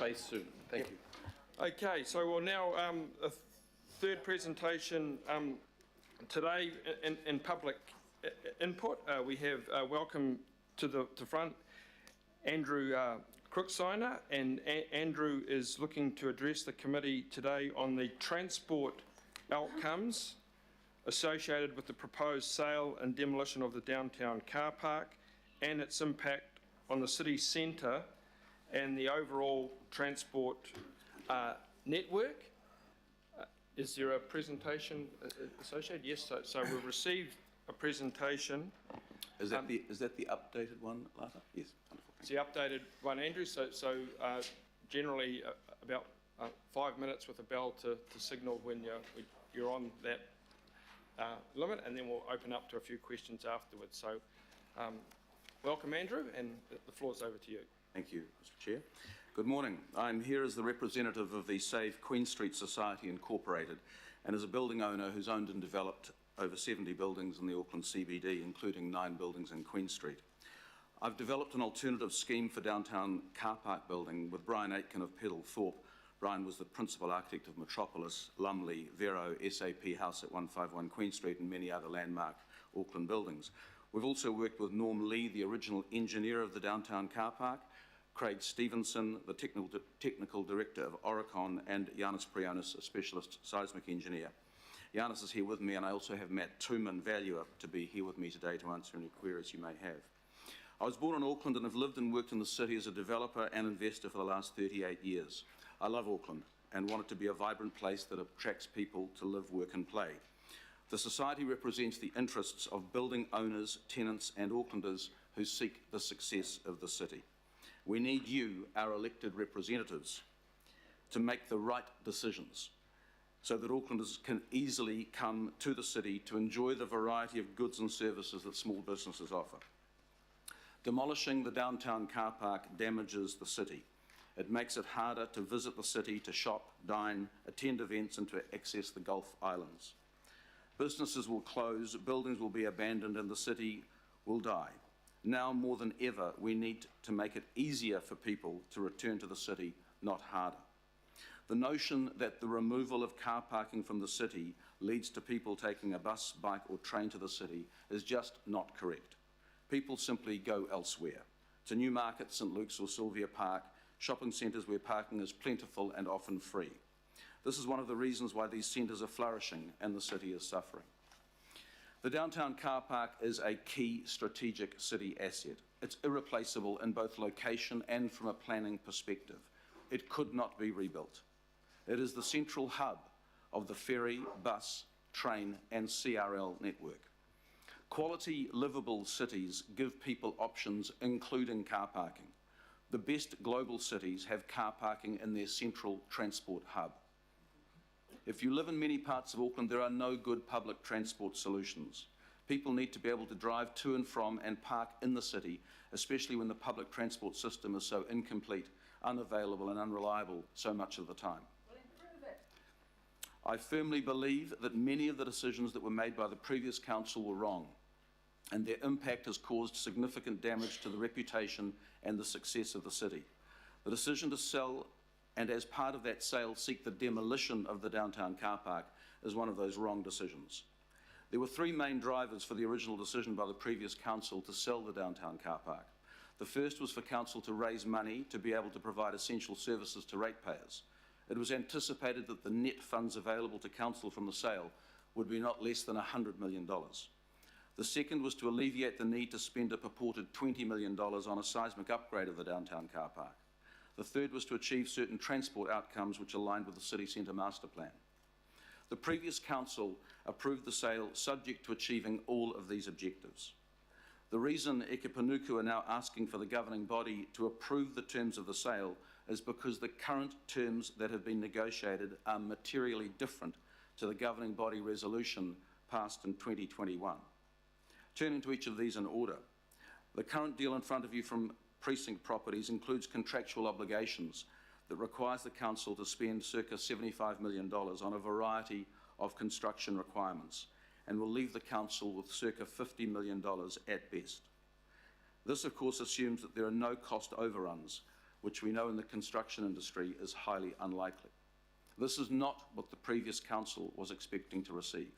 place soon. Thank you. Okay, so we'll now a third presentation today in public input. We have welcome to the front Andrew Crooksigner, and Andrew is looking to address the committee today on the transport outcomes associated with the proposed sale and demolition of the downtown car park and its impact on the city centre and the overall transport network. Is there a presentation associated? Yes, so we've received a presentation. Is that the updated one, Lata? Yes, wonderful. It's the updated one, Andrew. So generally about 5 minutes with a bell to signal when you're on that limit, and then we'll open up to a few questions afterwards. So welcome, Andrew, and the floor's over to you. Thank you, Mr. Chair. Good morning. I'm here as the representative of the Save Queen Street Society Incorporated and as a building owner who's owned and developed over 70 buildings in the Auckland CBD, including 9 buildings in Queen Street. I've developed an alternative scheme for downtown car park building with Brian Aitken of Peddle Thorpe. Brian was the principal architect of Metropolis, Lumley, Vero, SAP House at 151 Queen Street and many other landmark Auckland buildings. We've also worked with Norm Lee, the original engineer of the downtown car park, Craig Stevenson, the technical director of Oricon, and Yanis Prionis, a specialist seismic engineer. Yanis is here with me, and I also have Matt Tooman, valuer, to be here with me today to answer any queries you may have. I was born in Auckland and have lived and worked in the city as a developer and investor for the last 38 years. I love Auckland and want it to be a vibrant place that attracts people to live, work and play. The Society represents the interests of building owners, tenants and Aucklanders who seek the success of the city. We need you, our elected representatives, to make the right decisions so that Aucklanders can easily come to the city to enjoy the variety of goods and services that small businesses offer. Demolishing the downtown car park damages the city. It makes it harder to visit the city, to shop, dine, attend events and to access the Gulf Islands. Businesses will close, buildings will be abandoned and the city will die. Now more than ever, we need to make it easier for people to return to the city, not harder. The notion that the removal of car parking from the city leads to people taking a bus, bike or train to the city is just not correct. People simply go elsewhere, to Newmarket, St Luke's or Sylvia Park, shopping centres where parking is plentiful and often free. This is one of the reasons why these centres are flourishing and the city is suffering. The downtown car park is a key strategic city asset. It's irreplaceable in both location and from a planning perspective. It could not be rebuilt. It is the central hub of the ferry, bus, train and CRL network. Quality, livable cities give people options, including car parking. The best global cities have car parking in their central transport hub. If you live in many parts of Auckland, there are no good public transport solutions. People need to be able to drive to and from and park in the city, especially when the public transport system is so incomplete, unavailable and unreliable so much of the time. We'll improve it. I firmly believe that many of the decisions that were made by the previous council were wrong, and their impact has caused significant damage to the reputation and the success of the city. The decision to sell and as part of that sale seek the demolition of the downtown car park is one of those wrong decisions. There were 3 main drivers for the original decision by the previous council to sell the downtown car park. The first was for council to raise money to be able to provide essential services to ratepayers. It was anticipated that the net funds available to council from the sale would be not less than $100 million. The second was to alleviate the need to spend a purported $20 million on a seismic upgrade of the downtown car park. The third was to achieve certain transport outcomes which aligned with the city centre master plan. The previous council approved the sale subject to achieving all of these objectives. The reason Eke Panuku are now asking for the governing body to approve the terms of the sale is because the current terms that have been negotiated are materially different to the governing body resolution passed in 2021. Turning to each of these in order. The current deal in front of you from Precinct Properties includes contractual obligations that requires the council to spend circa $75 million on a variety of construction requirements and will leave the council with circa $50 million at best. This of course assumes that there are no cost overruns which we know in the construction industry is highly unlikely. This is not what the previous council was expecting to receive.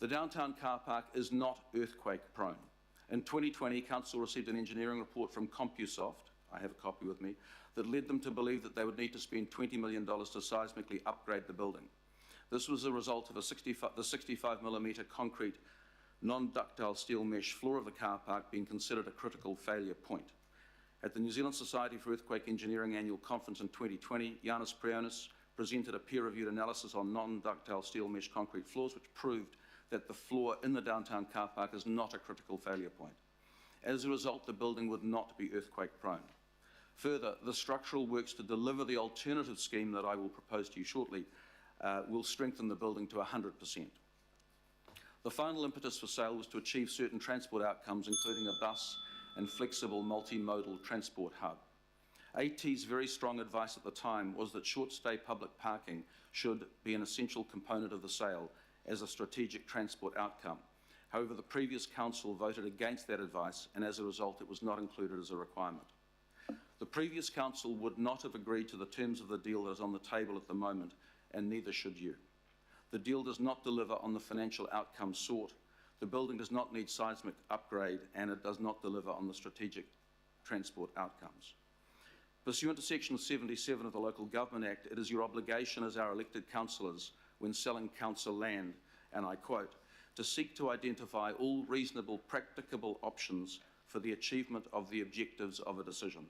The downtown car park is not earthquake prone. In 2020, council received an engineering report from CompuSoft, I have a copy with me, that led them to believe that they would need to spend $20 million to seismically upgrade the building. This was a result of the 65mm concrete non-ductile steel mesh floor of the car park being considered a critical failure point. At the New Zealand Society for Earthquake Engineering Annual Conference in 2020, Yanis Prionis presented a peer-reviewed analysis on non-ductile steel mesh concrete floors, which proved that the floor in the downtown car park is not a critical failure point. As a result, the building would not be earthquake prone. Further, the structural works to deliver the alternative scheme that I will propose to you shortly will strengthen the building to 100%. The final impetus for sale was to achieve certain transport outcomes, including a bus and flexible multimodal transport hub. AT's very strong advice at the time was that short-stay public parking should be an essential component of the sale as a strategic transport outcome. However, the previous council voted against that advice, and as a result, it was not included as a requirement. The previous council would not have agreed to the terms of the deal that is on the table at the moment, and neither should you. The deal does not deliver on the financial outcomes sought. The building does not need seismic upgrade, and it does not deliver on the strategic transport outcomes. Pursuant to Section 77 of the Local Government Act, it is your obligation as our elected councillors, when selling council land, and I quote, to seek to identify all reasonable, practicable options for the achievement of the objectives of a decision,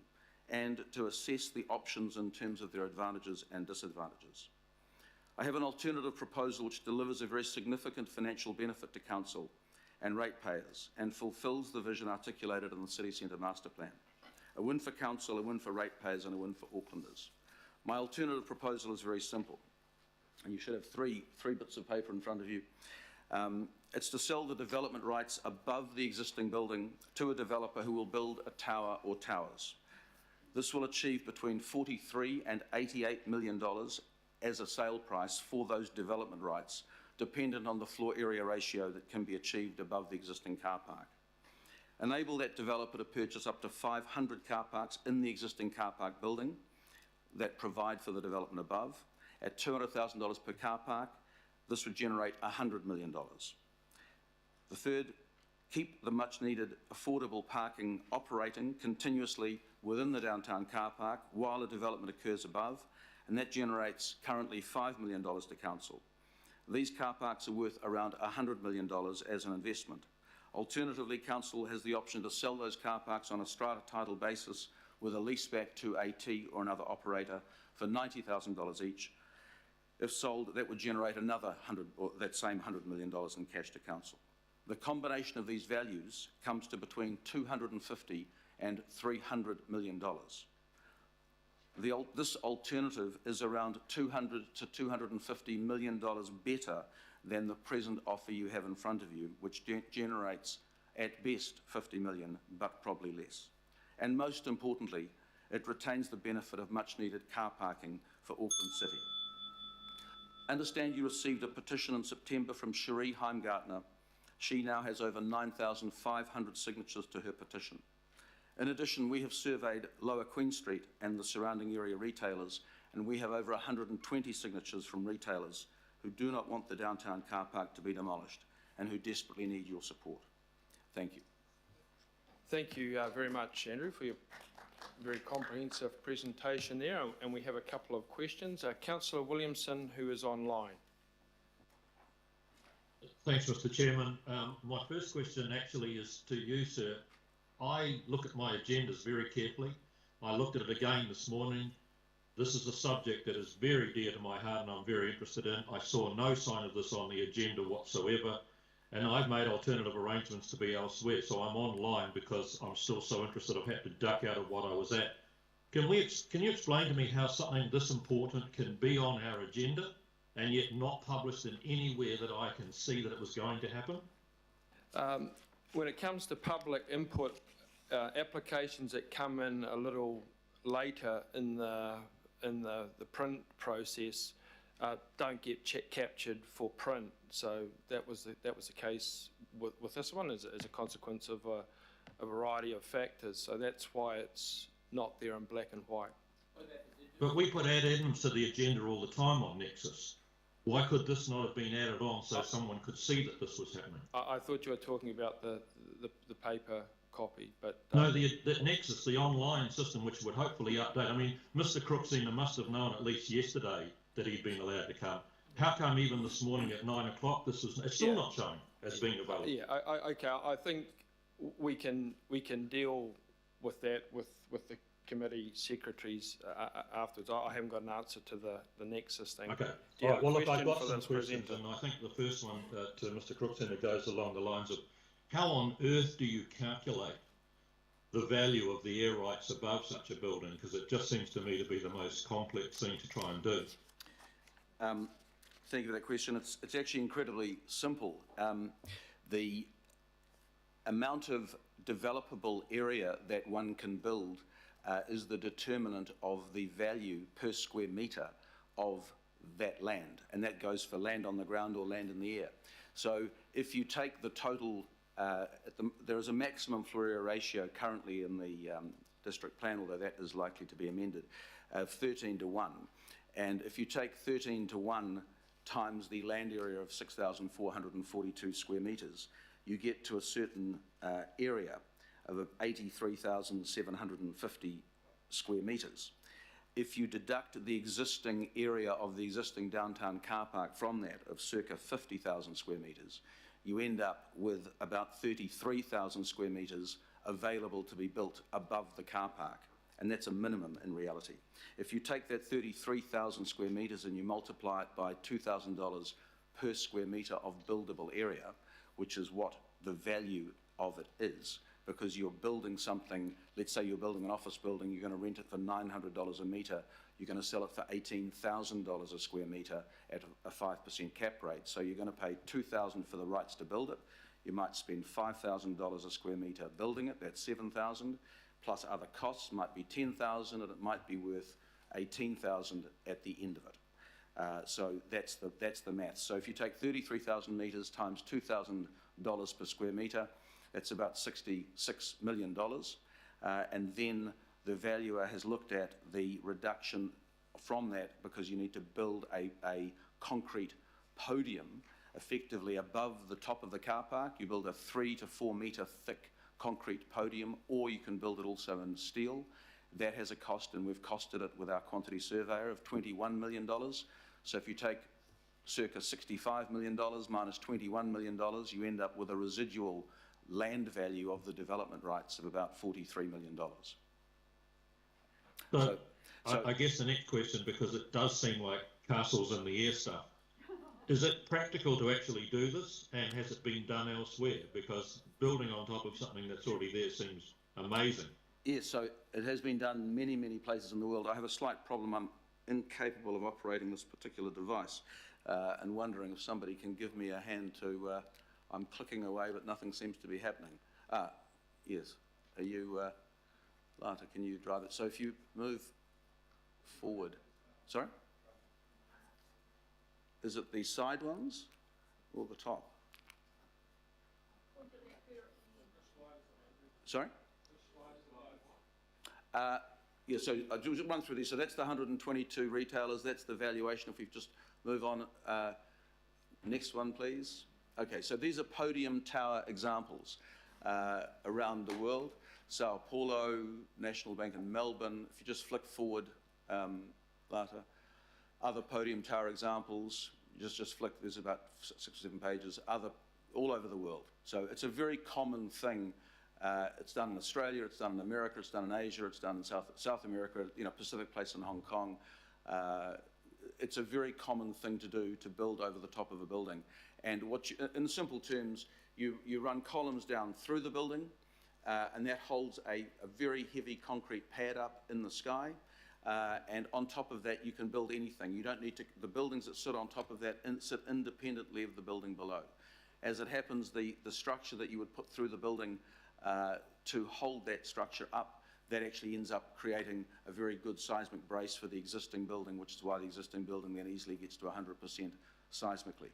and to assess the options in terms of their advantages and disadvantages. I have an alternative proposal which delivers a very significant financial benefit to council and ratepayers and fulfills the vision articulated in the City Centre Master Plan. A win for council, a win for ratepayers, and a win for Aucklanders. My alternative proposal is very simple, and you should have three bits of paper in front of you. It's to sell the development rights above the existing building to a developer who will build a tower or towers. This will achieve between $43 and $88 million as a sale price for those development rights, dependent on the floor area ratio that can be achieved above the existing car park. Enable that developer to purchase up to 500 car parks in the existing car park building that provide for the development above. At $200,000 per car park, this would generate $100 million. The third, keep the much needed affordable parking operating continuously within the downtown car park while a development occurs above, and that generates currently $5 million to council. These car parks are worth around $100 million as an investment. Alternatively, council has the option to sell those car parks on a strata title basis with a lease back to AT or another operator for $90,000 each. If sold, that would generate another that same $100 million in cash to council. The combination of these values comes to between $250 and $300 million. This alternative is around $200 to $250 million better than the present offer you have in front of you, which generates at best $50 million, but probably less. And most importantly, it retains the benefit of much needed car parking for Auckland City. I understand you received a petition in September from Cherie Heimgartner. She now has over 9,500 signatures to her petition. In addition, we have surveyed Lower Queen Street and the surrounding area retailers, and we have over 120 signatures from retailers who do not want the downtown car park to be demolished and who desperately need your support. Thank you. Thank you very much, Andrew, for your very comprehensive presentation there, and we have a couple of questions. Councillor Williamson, who is online. Thanks, Mr. Chairman. My first question actually is to you, sir. I look at my agendas very carefully. I looked at it again this morning. This is a subject that is very dear to my heart and I'm very interested in. I saw no sign of this on the agenda whatsoever, and I've made alternative arrangements to be elsewhere, so I'm online because I'm still so interested I've had to duck out of what I was at. Can you explain to me how something this important can be on our agenda and yet not published in anywhere that I can see that it was going to happen? When it comes to public input, applications that come in a little later in the print process don't get captured for print. So that was the case with this one as a consequence of a variety of factors. So that's why it's not there in black and white. But we put add-ins to the agenda all the time on Nexus. Why could this not have been added on so someone could see that this was happening? I thought you were talking about the paper copy, but... No, the Nexus, the online system, which would hopefully update. I mean, Mr. Crooksima must have known at least yesterday that he'd been allowed to come. How come even this morning at 9 o'clock it's still not shown as being available? Yeah, okay. I think we can deal with that with the committee secretaries afterwards. I haven't got an answer to the Nexus thing. Okay. All right. Well, look, I've got some questions, and I think the first one to Mr. Crooksima goes along the lines of, how on earth do you calculate the value of the air rights above such a building? Because it just seems to me to be the most complex thing to try and do. Thank you for that question. It's actually incredibly simple. The amount of developable area that one can build is the determinant of the value per square metre of that land, and that goes for land on the ground or land in the air. So if you take the total, there is a maximum floor area ratio currently in the district plan, although that is likely to be amended, of 13:1. And if you take 13:1 times the land area of 6,442 square metres, you get to a certain area of 83,750 square metres. If you deduct the existing area of the existing downtown car park from that of circa 50,000 square metres, you end up with about 33,000 square metres available to be built above the car park, and that's a minimum in reality. If you take that 33,000 square metres and you multiply it by $2,000 per square metre of buildable area, which is what the value of it is, because you're building something, let's say you're building an office building, you're going to rent it for $900 a metre, you're going to sell it for $18,000 a square metre at a 5% cap rate. So you're going to pay $2,000 for the rights to build it. You might spend $5,000 a square metre building it, that's $7,000, plus other costs might be $10,000, and it might be worth $18,000 at the end of it. So that's the math. So if you take 33,000 metres times $2,000 per square metre, that's about $66 million. And then the valuer has looked at the reduction from that, because you need to build a concrete podium effectively above the top of the car park. You build a 3 to 4 metre thick concrete podium, or you can build it also in steel. That has a cost, and we've costed it with our quantity surveyor, of $21 million. So if you take circa $65 million minus $21 million, you end up with a residual land value of the development rights of about $43 million. So I guess the next question, because it does seem like castles in the air stuff, is it practical to actually do this, and has it been done elsewhere? Because building on top of something that's already there seems amazing. Yes, so it has been done many, many places in the world. I have a slight problem. I'm incapable of operating this particular device, and wondering if somebody can give me a hand to... I'm clicking away, but nothing seems to be happening. Yes. Are you... Lata, can you drive it? So if you move forward... Sorry? Is it the side ones or the top? Sorry? Yeah, so I'll just run through these. So that's the 122 retailers. That's the valuation. If we just move on. Next one, please. Okay, so these are podium tower examples around the world. Sao Paulo, National Bank in Melbourne. If you just flick forward, Lata. Other podium tower examples, just flick, there's about 6 or 7 pages, all over the world. So it's a very common thing. It's done in Australia, it's done in America, it's done in Asia, it's done in South America, Pacific Place in Hong Kong. It's a very common thing to do, to build over the top of a building. And in simple terms, you run columns down through the building, and that holds a very heavy concrete pad up in the sky. And on top of that, you can build anything. You don't need to, the buildings that sit on top of that sit independently of the building below. As it happens, the structure that you would put through the building to hold that structure up, that actually ends up creating a very good seismic brace for the existing building, which is why the existing building then easily gets to 100% seismically.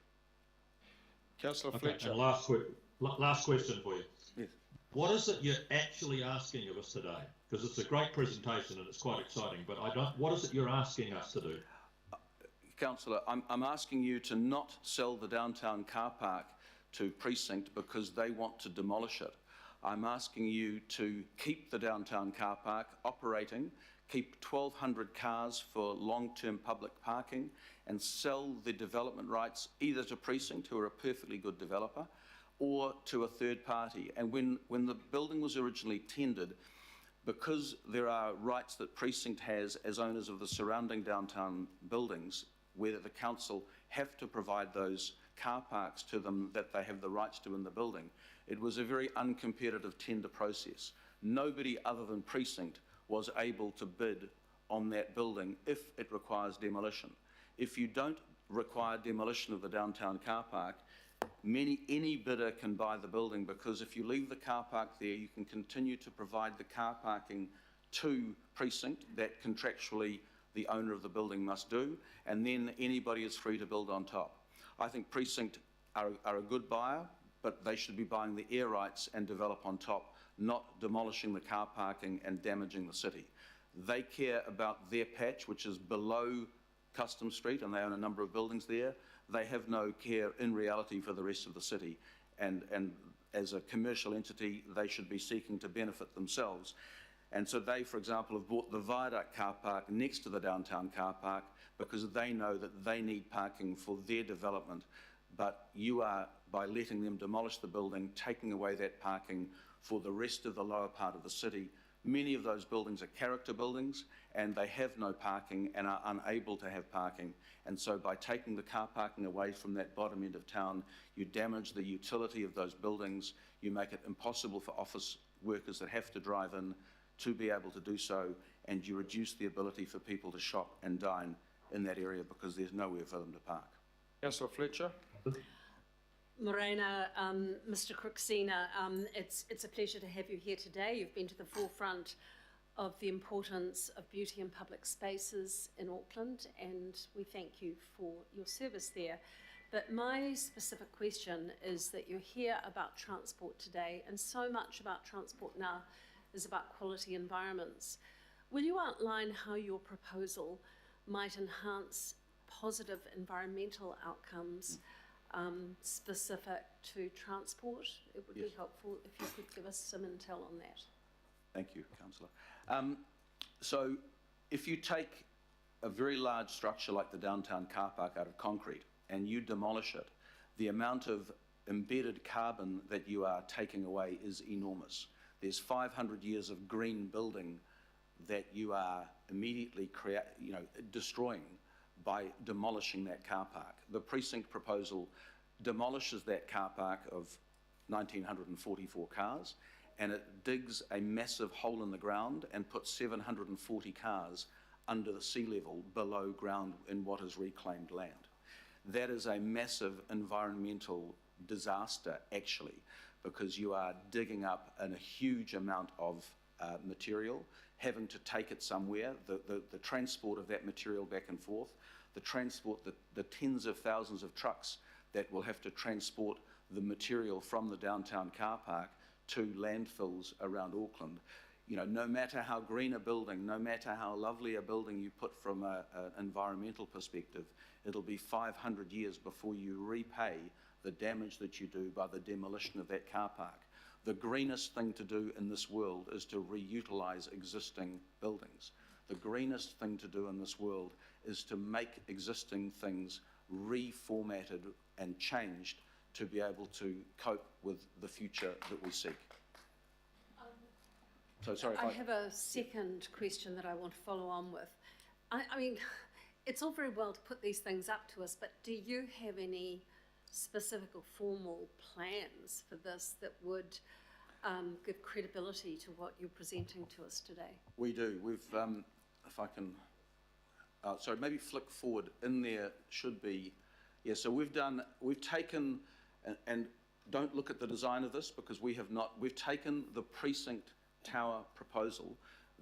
Councillor Okay, Fletcher. and last question for you. Yes. What is it you're actually asking of us today? Because it's a great presentation and it's quite exciting, but what is it you're asking us to do? Councillor, I'm asking you to not sell the downtown car park to Precinct because they want to demolish it. I'm asking you to keep the downtown car park operating, keep 1,200 cars for long-term public parking, and sell the development rights either to Precinct, who are a perfectly good developer, or to a third party. And when the building was originally tendered, because there are rights that Precinct has as owners of the surrounding downtown buildings, where the council have to provide those car parks to them that they have the rights to in the building, it was a very uncompetitive tender process. Nobody other than Precinct was able to bid on that building if it requires demolition. If you don't require demolition of the downtown car park, any bidder can buy the building, because if you leave the car park there, you can continue to provide the car parking to Precinct that contractually the owner of the building must do, and then anybody is free to build on top. I think Precinct are a good buyer, but they should be buying the air rights and develop on top, not demolishing the car parking and damaging the city. They care about their patch, which is below Custom Street, and they own a number of buildings there. They have no care in reality for the rest of the city, and as a commercial entity, they should be seeking to benefit themselves. And so they, for example, have bought the Viaduct car park next to the downtown car park because they know that they need parking for their development. But you are, by letting them demolish the building, taking away that parking for the rest of the lower part of the city. Many of those buildings are character buildings, and they have no parking and are unable to have parking. And so by taking the car parking away from that bottom end of town, you damage the utility of those buildings, you make it impossible for office workers that have to drive in to be able to do so, and you reduce the ability for people to shop and dine in that area because there's nowhere for them to park. Councillor Fletcher. Morena, Mr. Crooksina, it's a pleasure to have you here today. You've been to the forefront of the importance of beauty in public spaces in Auckland, and we thank you for your service there. But my specific question is that you're here about transport today, and so much about transport now is about quality environments. Will you outline how your proposal might enhance positive environmental outcomes specific to transport? It would be helpful if you could give us some intel on that. Thank you, Councillor. So if you take a very large structure like the downtown car park out of concrete and you demolish it, the amount of embedded carbon that you are taking away is enormous. There's 500 years of green building that you are immediately destroying by demolishing that car park. The Precinct proposal demolishes that car park of 1,944 cars, and it digs a massive hole in the ground and puts 740 cars under the sea level below ground in what is reclaimed land. That is a massive environmental disaster, actually, because you are digging up a huge amount of material, having to take it somewhere, the transport of that material back and forth, the transport, the tens of thousands of trucks that will have to transport the material from the downtown car park to landfills around Auckland. You know, no matter how green a building, no matter how lovely a building you put from an environmental perspective, it'll be 500 years before you repay the damage that you do by the demolition of that car park. The greenest thing to do in this world is to reutilize existing buildings. The greenest thing to do in this world is to make existing things reformatted and changed to be able to cope with the future that we seek. So sorry. I have a second question that I want to follow on with. I mean, it's all very well to put these things up to us, but do you have any specific or formal plans for this that would give credibility to what you're presenting to us today? We do. We've, if I can, sorry, maybe flick forward. In there should be, yeah. So we've taken, and don't look at the design of this because we have not. We've taken the Precinct Tower proposal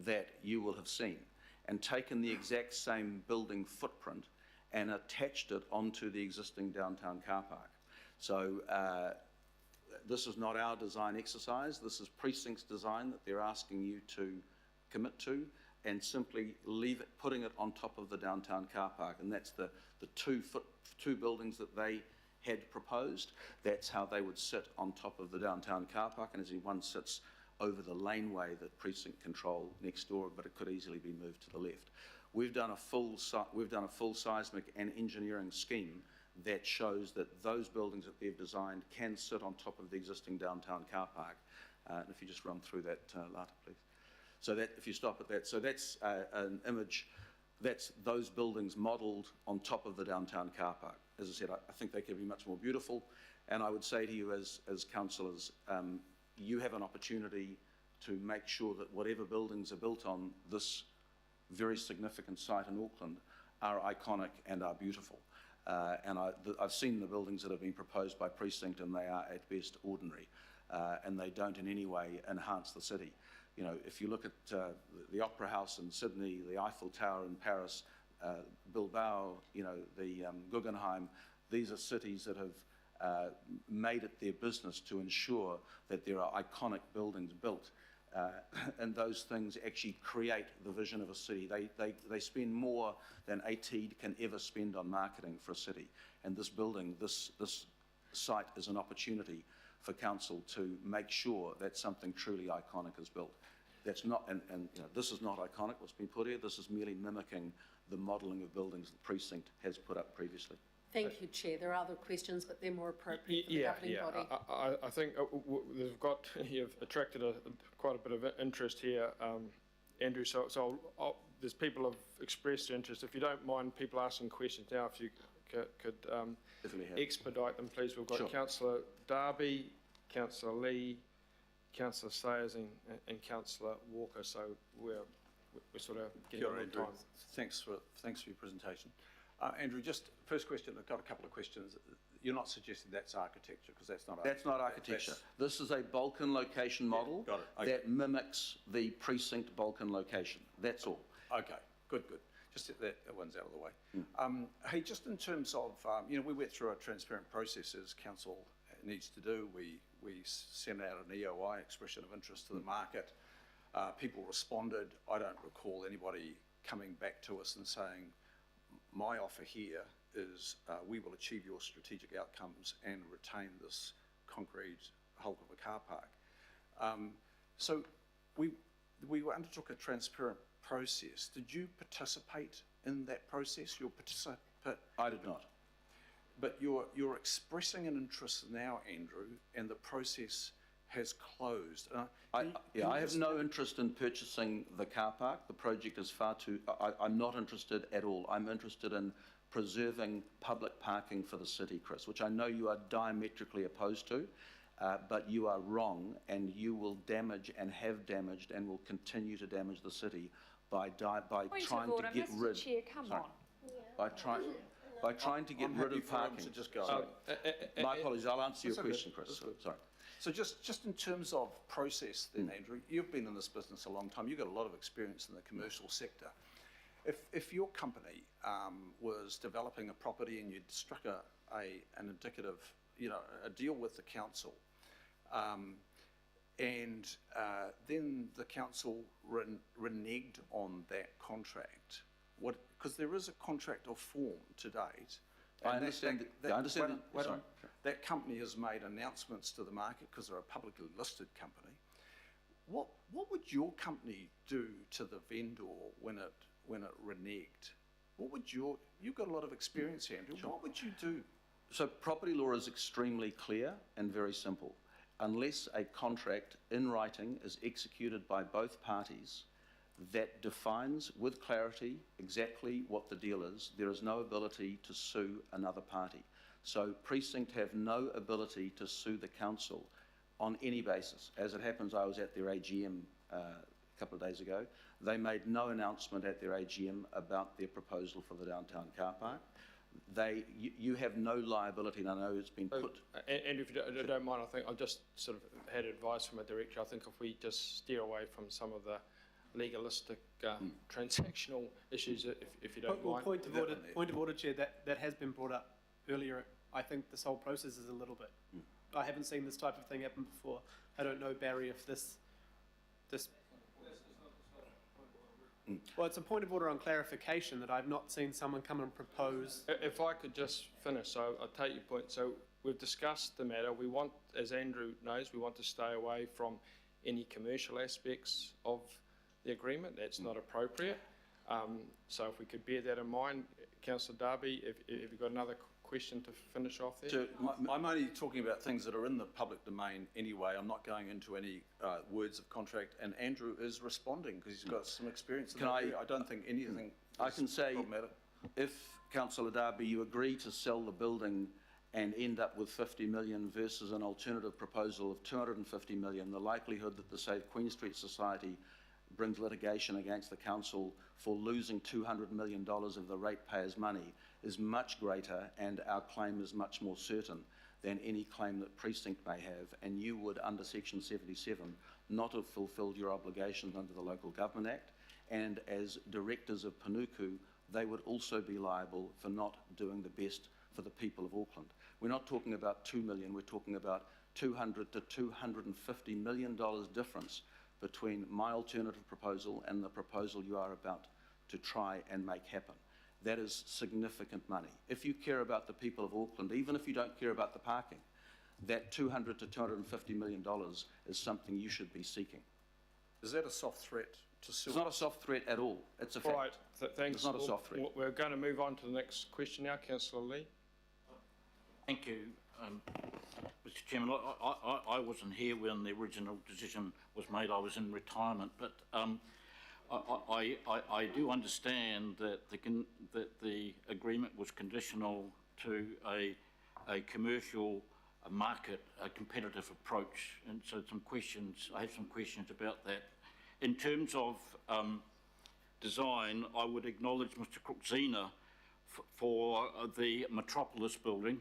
that you will have seen, and taken the exact same building footprint and attached it onto the existing downtown car park. So this is not our design exercise. This is Precinct's design that they're asking you to commit to, and simply leave it, putting it on top of the downtown car park. And that's the two buildings that they had proposed. That's how they would sit on top of the downtown car park, and as one sits over the laneway that precinct control next door, but it could easily be moved to the left. We've done a full seismic and engineering scheme that shows that those buildings that they've designed can sit on top of the existing downtown car park. And if you just run through that, Lata, please. So that, if you stop at that, so that's an image, that's those buildings modelled on top of the downtown car park. As I said, I think they could be much more beautiful. And I would say to you as councillors, you have an opportunity to make sure that whatever buildings are built on this very significant site in Auckland are iconic and are beautiful. And I've seen the buildings that have been proposed by Precinct, and they are at best ordinary, and they don't in any way enhance the city. You know, if you look at the Opera House in Sydney, the Eiffel Tower in Paris, Bilbao, you know, the Guggenheim, these are cities that have made it their business to ensure that there are iconic buildings built. And those things actually create the vision of a city. They spend more than AT can ever spend on marketing for a city. And this building, this site is an opportunity for council to make sure that something truly iconic is built. That's not, and you know, this is not iconic what's been put here. This is merely mimicking the modelling of buildings the precinct has put up previously. Thank you, Chair. There are other questions, but they're more appropriate for the governing body. I think you've attracted quite a bit of interest here, Andrew. So there's people have expressed interest. If you don't mind people asking questions now, if you could expedite them, please. We've got Councillor Darby, Councillor Lee, Councillor Sayers, and Councillor Walker. So we're sort of getting on time. Thanks for your presentation. Andrew, just first question, I've got a couple of questions. You're not suggesting that's architecture, because that's not architecture. That's not architecture. This is a Balkan location model that mimics the precinct Balkan location. That's all. Okay, good. Just that one's out of the way. Hey, just in terms of, you know, we went through a transparent process as council needs to do. We sent out an EOI, expression of interest, to the market. People responded. I don't recall anybody coming back to us and saying, my offer here is we will achieve your strategic outcomes and retain this concrete hulk of a car park. So we undertook a transparent process. Did you participate in that process? I did not. But you're expressing an interest now, Andrew, and the process has closed. I have no interest in purchasing the car park. The project is far too... I'm not interested at all. I'm interested in preserving public parking for the city, Chris, which I know you are diametrically opposed to, but you are wrong, and you will damage and have damaged and will continue to damage the city by trying to get rid... Chair, come on. By trying to get rid of parking. To just go. My apologies, I'll answer your question, Chris. Sorry. So just in terms of process then, Andrew, you've been in this business a long time. You've got a lot of experience in the commercial sector. If your company was developing a property and you'd struck an indicative, you know, a deal with the council, and then the council reneged on that contract, because there is a contract of form to date. I understand. That company has made announcements to the market because they're a publicly listed company. What would your company do to the vendor when it reneged? You've got a lot of experience here, Andrew. Sure. What would you do? So property law is extremely clear and very simple. Unless a contract in writing is executed by both parties that defines with clarity exactly what the deal is, there is no ability to sue another party. So Precinct have no ability to sue the council on any basis. As it happens, I was at their AGM a couple of days ago. They made no announcement at their AGM about their proposal for the downtown car park. You have no liability, and I know it's been put... And if you don't mind, I think I've just sort of had advice from a director. I think if we just steer away from some of the legalistic transactional issues, if you don't mind. Point of order, Chair, that has been brought up earlier. I think this whole process is a little bit... I haven't seen this type of thing happen before. I don't know, Barry, if this... Well, it's a point of order on clarification that I've not seen someone come and propose. If I could just finish, so I'll take your point. So we've discussed the matter. We want, as Andrew knows, we want to stay away from any commercial aspects of the agreement. That's not appropriate. So if we could bear that in mind, Councillor Darby, have you got another question to finish off there? So I'm only talking about things that are in the public domain anyway. I'm not going into any words of contract, and Andrew is responding because he's got some experience in that area. I don't think anything I can say, problematic. if, Councillor Darby, you agree to sell the building and end up with 50 million versus an alternative proposal of 250 million, the likelihood that the Save Queen Street Society brings litigation against the council for losing $200 million of the ratepayers' money is much greater, and our claim is much more certain than any claim that Precinct may have, and you would, under Section 77, not have fulfilled your obligations under the Local Government Act, and as directors of Panuku, they would also be liable for not doing the best for the people of Auckland. We're not talking about 2 million, we're talking about $200 to $250 million difference between my alternative proposal and the proposal you are about to try and make happen. That is significant money. If you care about the people of Auckland, even if you don't care about the parking, that $200 to $250 million is something you should be seeking. Is that a soft threat to sue? It's not a soft threat at all. It's a fact. All right, thanks. It's not a soft threat. We're going to move on to the next question now, Councillor Lee. Thank you, Mr. Chairman. I wasn't here when the original decision was made. I was in retirement, but I do understand that the agreement was conditional to a commercial market, a competitive approach, and so I have some questions about that. In terms of design, I would acknowledge Mr. Crookzina for the Metropolis building,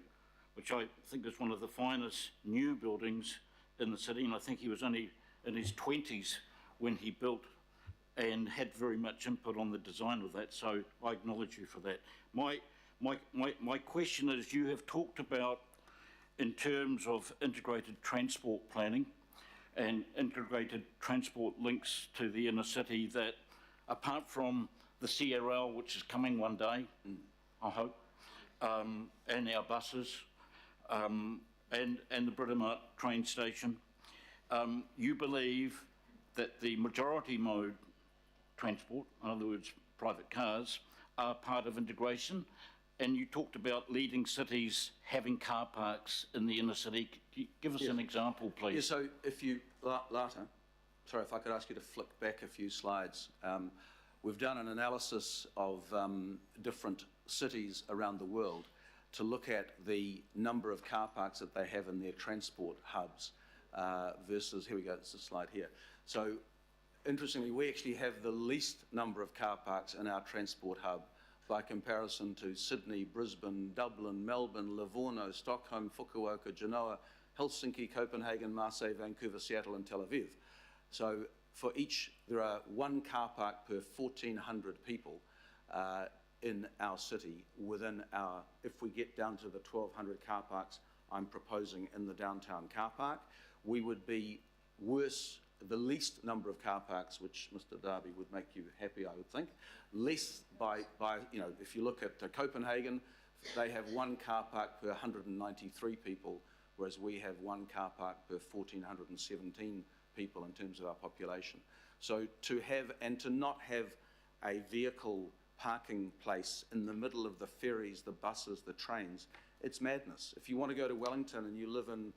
which I think is one of the finest new buildings in the city, and I think he was only in his 20s when he built and had very much input on the design of that, so I acknowledge you for that. My question is, you have talked about, in terms of integrated transport planning and integrated transport links to the inner city, that apart from the CRL, which is coming one day, I hope, and our buses, and the Britomart train station, you believe that the majority mode transport, in other words, private cars, are part of integration, and you talked about leading cities having car parks in the inner city. Can you give us an example, please? Yeah, so if you, Lata, sorry, if I could ask you to flick back a few slides. We've done an analysis of different cities around the world to look at the number of car parks that they have in their transport hubs versus, here we go, it's a slide here. So interestingly, we actually have the least number of car parks in our transport hub by comparison to Sydney, Brisbane, Dublin, Melbourne, Livorno, Stockholm, Fukuoka, Genoa, Helsinki, Copenhagen, Marseille, Vancouver, Seattle, and Tel Aviv. So for each, there are one car park per 1,400 people in our city within our, if we get down to the 1,200 car parks I'm proposing in the downtown car park, we would be worse, the least number of car parks, which Mr. Darby would make you happy, I would think, less by you know, if you look at Copenhagen, they have one car park per 193 people, whereas we have one car park per 1,417 people in terms of our population. So to have, and to not have a vehicle parking place in the middle of the ferries, the buses, the trains, it's madness. If you want to go to Wellington and you live in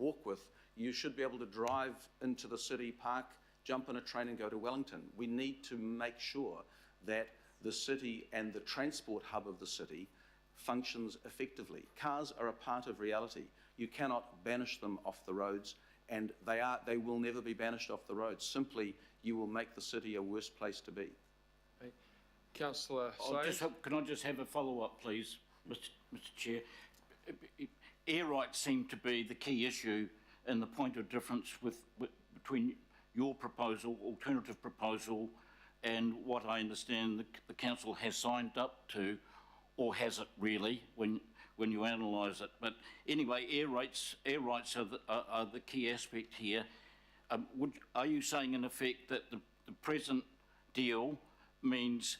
Warkworth, you should be able to drive into the city, park, jump on a train and go to Wellington. We need to make sure that the city and the transport hub of the city functions effectively. Cars are a part of reality. You cannot banish them off the roads, and they will never be banished off the roads. Simply, you will make the city a worse place to be. Okay. Councillor Say. Can I just have a follow-up, please, Mr. Chair? Air rights seem to be the key issue and the point of difference between your proposal, alternative proposal, and what I understand the council has signed up to, or has it really, when you analyse it. But anyway, air rights are the key aspect here. Are you saying in effect that the present deal means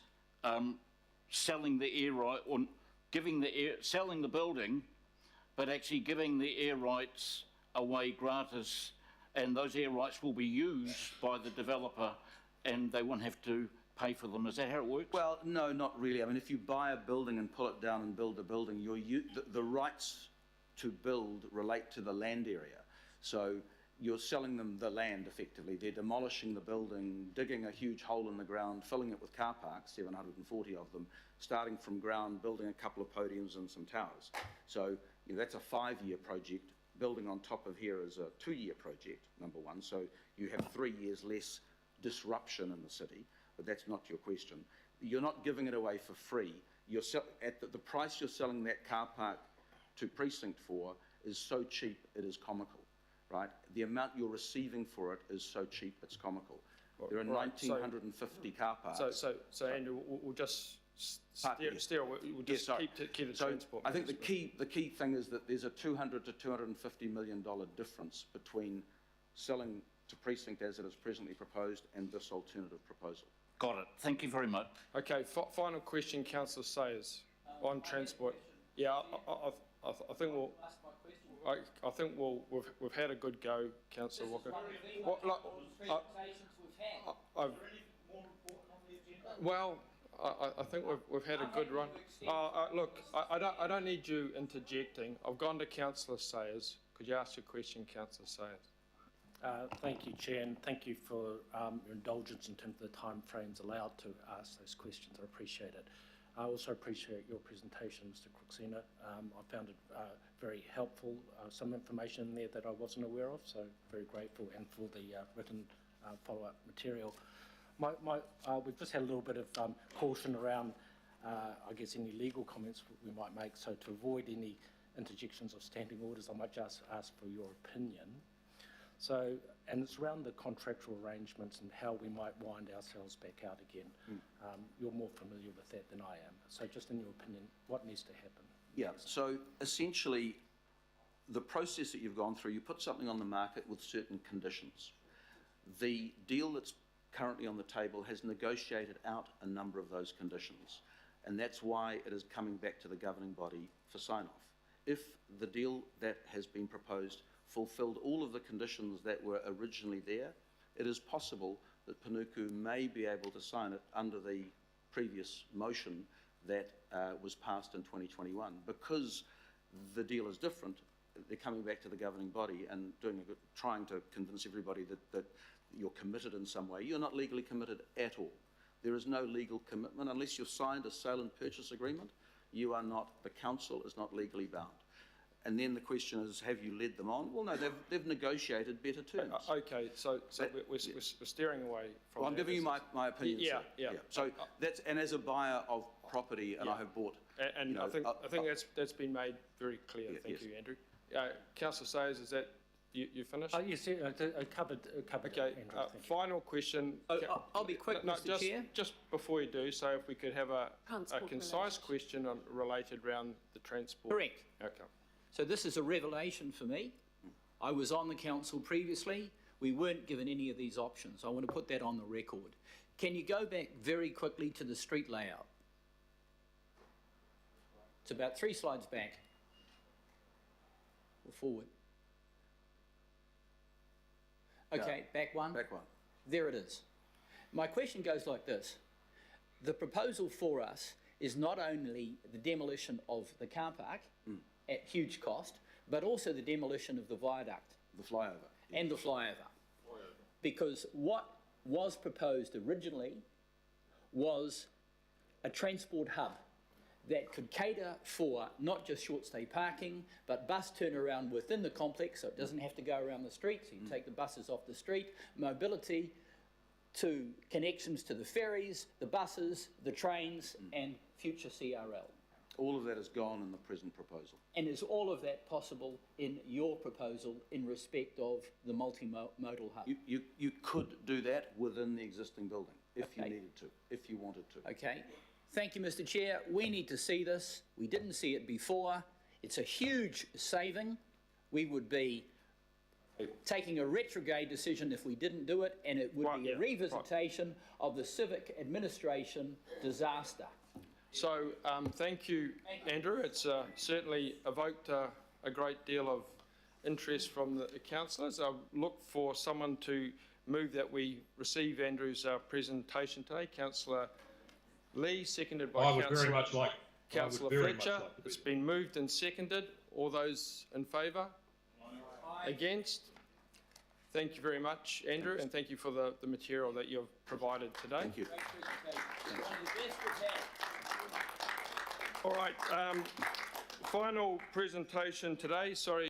selling the air right, or selling the building, but actually giving the air rights away gratis, and those air rights will be used by the developer and they won't have to pay for them. Is that how it works? Well, no, not really. I mean, if you buy a building and pull it down and build a building, the rights to build relate to the land area. So you're selling them the land effectively. They're demolishing the building, digging a huge hole in the ground, filling it with car parks, 740 of them, starting from ground, building a couple of podiums and some towers. So that's a 5-year project. Building on top of here is a 2-year project, number one. So you have 3 years less disruption in the city, but that's not your question. You're not giving it away for free. You're at the price you're selling that car park to Precinct for is so cheap it is comical, right? The amount you're receiving for it is so cheap it's comical. There are 1,950 car parks. So Andrew, we'll just steer. We'll just keep the transport. I think the key thing is that there's a $200 to $250 million difference between selling to Precinct as it is presently proposed and this alternative proposal. Got it. Thank you very much. Okay, final question, Councillor Sayers, on transport. Yeah, I think we'll. I think we've had a good go, Councillor Walker. I think we've had a good run. Look, I don't need you interjecting. I've gone to Councillor Sayers. Could you ask your question, Councillor Sayers? Thank you, Chair, and thank you for your indulgence in terms of the time frames allowed to ask those questions. I appreciate it. I also appreciate your presentation, Mr. Cruxina. I found it very helpful. Some information in there that I wasn't aware of, so very grateful, and for the written follow-up material. We've just had a little bit of caution around, I guess, any legal comments we might make, so to avoid any interjections or standing orders, I might just ask for your opinion. So, and it's around the contractual arrangements and how we might wind ourselves back out again. You're more familiar with that than I am. So just in your opinion, what needs to happen? Yeah, so essentially, the process that you've gone through, you put something on the market with certain conditions. The deal that's currently on the table has negotiated out a number of those conditions, and that's why it is coming back to the governing body for sign-off. If the deal that has been proposed fulfilled all of the conditions that were originally there, it is possible that Panuku may be able to sign it under the previous motion that was passed in 2021. Because the deal is different, they're coming back to the governing body and trying to convince everybody that you're committed in some way. You're not legally committed at all. There is no legal commitment unless you've signed a sale and purchase agreement. You are not, the council is not legally bound. And then the question is, have you led them on? Well, no, they've negotiated better terms. Okay, so we're steering away from. Well, I'm giving you my opinion. Yeah. So that's, and as a buyer of property, and I have bought. And I think that's been made very clear. Thank you, Andrew. Councillor Sayers, is that you finished? Yes, I covered. Okay. Andrew, final question. I'll be quick, Mr. Chair. Just before you do, so if we could have a concise question related around the transport. Correct. Okay. So this is a revelation for me. I was on the council previously. We weren't given any of these options. I want to put that on the record. Can you go back very quickly to the street layout? It's about 3 slides back or forward. Okay, back one. Back one. There it is. My question goes like this. The proposal for us is not only the demolition of the car park at huge cost, but also the demolition of the viaduct. The flyover. And the flyover. Because what was proposed originally was a transport hub that could cater for not just short stay parking, but bus turnaround within the complex, so it doesn't have to go around the street, so you take the buses off the street, mobility to connections to the ferries, the buses, the trains, and future CRL. All of that is gone in the present proposal. And is all of that possible in your proposal in respect of the multimodal hub? You could do that within the existing building if you needed to, if you wanted to. Okay. Thank you, Mr. Chair. We need to see this. We didn't see it before. It's a huge saving. We would be taking a retrograde decision if we didn't do it, and it would Right, be a yeah, revisitation of the civic administration disaster. So, thank you, Andrew. It's certainly evoked a great deal of interest from the councillors. I look for someone to move that we receive Andrew's presentation today. Councillor Lee, seconded by Councillor Fletcher. It's been moved and seconded. All those in favour? Against? Thank you very much, Andrew, and thank you for the material that you've provided today. Thank you. All right, final presentation today. Sorry.